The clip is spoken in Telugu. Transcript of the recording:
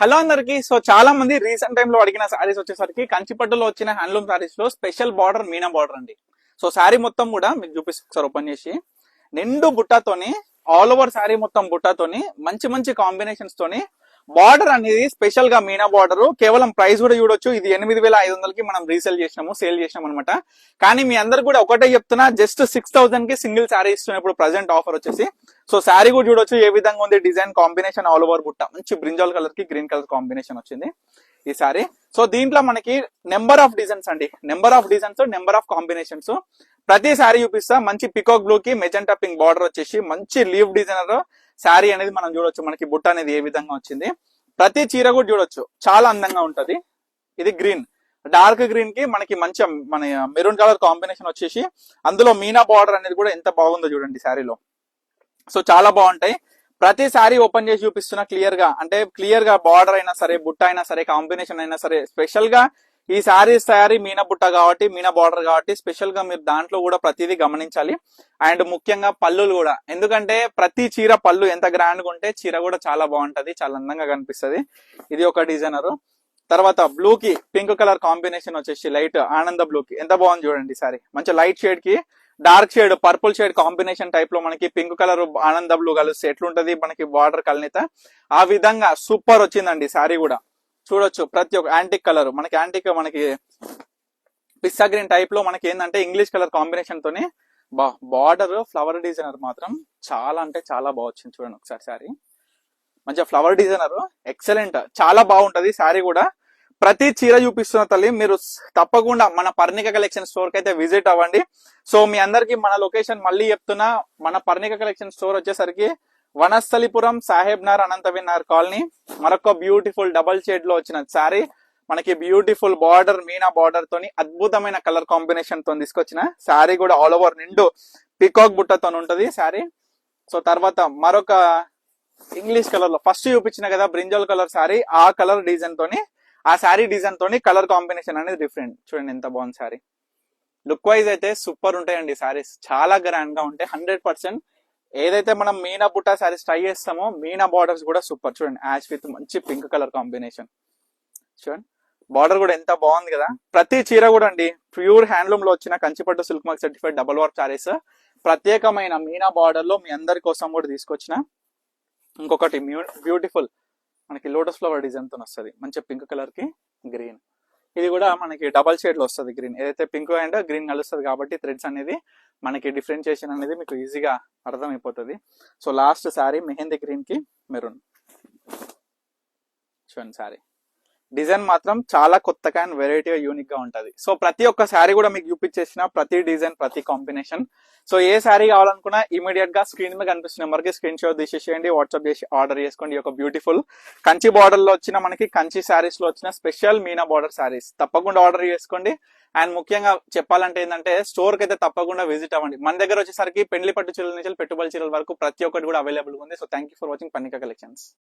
హలో అందరికి. సో చాలా మంది రీసెంట్ టైమ్ లో అడిగిన సారీస్ వచ్చేసరికి కంచిపట్టులో వచ్చిన హ్యాండ్లూమ్ సారీస్ లో స్పెషల్ బార్డర్ మీనా బార్డర్ అండి. సో శారీ మొత్తం కూడా మీకు చూపిస్తాను ఒకసారి ఓపెన్ చేసి. నిండు బుట్టతోని ఆల్ ఓవర్ శారీ మొత్తం బుట్టతోని మంచి మంచి కాంబినేషన్స్ తోని బార్డర్ అనేది స్పెషల్ గా మీనా బార్డర్. కేవలం ప్రైస్ కూడా చూడొచ్చు, ఇది 8,500కి మనం రీసేల్ చేసినాము, సేల్ చేసినాం అనమాట. కానీ మీ అందరు కూడా ఒకటే చెప్తున్నా, జస్ట్ 6,000 కి సింగిల్ శారీ ఇస్తున్నప్పుడు ప్రజెంట్ ఆఫర్ వచ్చేసి. సో శారీ కూడా చూడొచ్చు ఏ విధంగా ఉంది, డిజైన్ కాంబినేషన్ ఆల్ ఓవర్ బుట్ట, మంచి బ్రింజాల్ కలర్ కి గ్రీన్ కలర్ కాంబినేషన్ వచ్చింది ఈ సారీ. సో దీంట్లో మనకి నెంబర్ ఆఫ్ డిజైన్స్ అండి, number of designs, number of combinations. ప్రతి శారీ చూపిస్తా. మంచి పికాక్ బ్లూ కి మెజెంటా పింక్ బార్డర్ వచ్చేసి మంచి లీవ్ డిజైనర్ శారీ అనేది మనం చూడొచ్చు. మనకి బుట్ట అనేది ఏ విధంగా వచ్చింది, ప్రతి చీర కూడా చూడొచ్చు, చాలా అందంగా ఉంటది. ఇది గ్రీన్, డార్క్ గ్రీన్ కి మనకి మంచి మన మెరూన్ కలర్ కాంబినేషన్ వచ్చేసి అందులో మీనా బార్డర్ అనేది కూడా ఎంత బాగుందో చూడండి శారీలో. సో చాలా బాగుంటాయి. ప్రతి శారీ ఓపెన్ చేసి చూపిస్తున్నా క్లియర్ గా, అంటే క్లియర్ గా బార్డర్ అయినా సరే, బుట్ట అయినా సరే, కాంబినేషన్ అయినా సరే. స్పెషల్ గా ఈ శారీ మీనా బుట్ట కాబట్టి, మీనా బార్డర్ కాబట్టి స్పెషల్ గా మీరు దాంట్లో కూడా ప్రతిదీ గమనించాలి. అండ్ ముఖ్యంగా పళ్ళులు కూడా, ఎందుకంటే ప్రతి చీర పళ్ళు ఎంత గ్రాండ్ గా ఉంటే చీర కూడా చాలా బాగుంటది, చాలా అందంగా కనిపిస్తది. ఇది ఒక డిజైనర్. తర్వాత బ్లూ కి పింక్ కలర్ కాంబినేషన్ వచ్చేసి లైట్ ఆనంద బ్లూ కి ఎంత బాగుంది చూడండి సారీ. మంచి లైట్ షేడ్ కి dark shade purple shade combination type లో మనకి పింక్ కలర్ ఆనంద బ్లూ కలిస్తే ఎట్లుంటది మనకి బార్డర్ కల్నిత, ఆ విధంగా సూపర్ వచ్చిందండి శారీ కూడా. చూడొచ్చు ప్రతి ఒక్క యాంటిక్ కలర్, మనకి యాంటిక్ మనకి పిస్తా గ్రీన్ టైప్ లో మనకి ఏంటంటే ఇంగ్లీష్ కలర్ కాంబినేషన్ తోని బార్డర్ ఫ్లవర్ డిజైనర్ మాత్రం చాలా అంటే చాలా బాగా వచ్చింది. చూడండి ఒకసారి శారీ, మంచిగా ఫ్లవర్ డిజైనర్ ఎక్సలెంట్, చాలా బాగుంటది శారీ కూడా. ప్రతి చీర చూపిస్తున్న తల్లి, మీరు తప్పకుండా మన పర్ణిక కలెక్షన్ స్టోర్ కి అయితే విజిట్ అవ్వండి. సో మీ అందరికి మన లొకేషన్ మళ్ళీ చెప్తున్నా, మన పర్ణిక కలెక్షన్ స్టోర్ వచ్చేసరికి వనస్థలిపురం సాహెబ్ నగర్ అనంతవిన్ నగర్ కాలనీ. మరొక బ్యూటిఫుల్ డబల్ షేడ్ లో వచ్చిన శారీ, మనకి బ్యూటిఫుల్ బార్డర్ మీనా బార్డర్ తోని అద్భుతమైన కలర్ కాంబినేషన్ తో తీసుకొచ్చిన శారీ కూడా ఆల్ ఓవర్ నిండు పికాక్ బుట్టతో ఉంటది శారీ. సో తర్వాత మరొక ఇంగ్లీష్ కలర్ లో ఫస్ట్ చూపించిన కదా బ్రింజల్ కలర్ శారీ, ఆ కలర్ డిజైన్ తోని, ఆ శారీ డిజైన్ తోని కలర్ కాంబినేషన్ అనేది డిఫరెంట్. చూడండి ఎంత బాగుంది శారీ. లుక్ వైజ్ అయితే సూపర్ ఉంటాయండి శారీస్, చాలా గ్రాండ్ గా ఉంటాయి 100%. ఏదైతే మనం మీనా బుట్టా శారీస్ ట్రై చేస్తామో, మీనా బార్డర్స్ కూడా సూపర్. చూడండి యాష్ విత్ మంచి పింక్ కలర్ కాంబినేషన్. చూడండి బార్డర్ కూడా ఎంత బాగుంది కదా. ప్రతి చీర కూడా అండి ప్యూర్ హ్యాండ్లూమ్ లో వచ్చిన Kanchipattu silk mark certified double work sarees. ప్రత్యేకమైన మీనా బార్డర్ లో మీ అందరి కోసం కూడా తీసుకొచ్చిన. ఇంకొకటి బ్యూటిఫుల్ మనకి లోటస్ ఫ్లవర్ డిజైన్ తో వస్తుంది, మంచి పింక్ కలర్ కి గ్రీన్. ఇది కూడా మనకి డబల్ షేడ్ లో వస్తుంది గ్రీన్, ఏదైతే పింక్ అండ్ గ్రీన్ కలుస్తుంది కాబట్టి థ్రెడ్స్ అనేది మనకి డిఫరెన్షియేషన్ అనేది మీకు ఈజీగా అర్థమైపోతుంది. So last sari mehndi green కి మెరూన్. చూడండి శారీ డిజైన్ మాత్రం చాలా కొత్తగా అండ్ వెరైటీగా యూనిక్ గా ఉంటది. సో ప్రతి ఒక్క శారీ కూడా మీకు చూపించేసిన ప్రతి డిజైన్, ప్రతి కాంబినేషన్. సో ఏ శారీ కావాలనుకున్నా ఇమీడియట్ గా స్క్రీన్ మీద కనిపిస్తున్న నెంబర్ కి స్క్రీన్ షాట్ తీసేసేయండి, వాట్సాప్ చేసి ఆర్డర్ చేసుకోండి. ఒక బ్యూటిఫుల్ కంచి బార్డర్ లో వచ్చిన మనకి కంచి శారీస్ లో వచ్చిన స్పెషల్ మీనా బార్డర్ శారీస్ తప్పకుండా ఆర్డర్ చేసుకోండి. అండ్ ముఖ్యంగా చెప్పాలంటే ఏంటంటే స్టోర్ కి అయితే తప్పకుండా విజిట్ అవ్వండి. మన దగ్గర వచ్చేసరికి పెండ్లి పట్టు చీరల నుంచి పెట్టుబడి చీరల వరకు ప్రతి ఒక్కటి కూడా అవైలబుల్ ఉంది. So thank you for watching Parnika collections.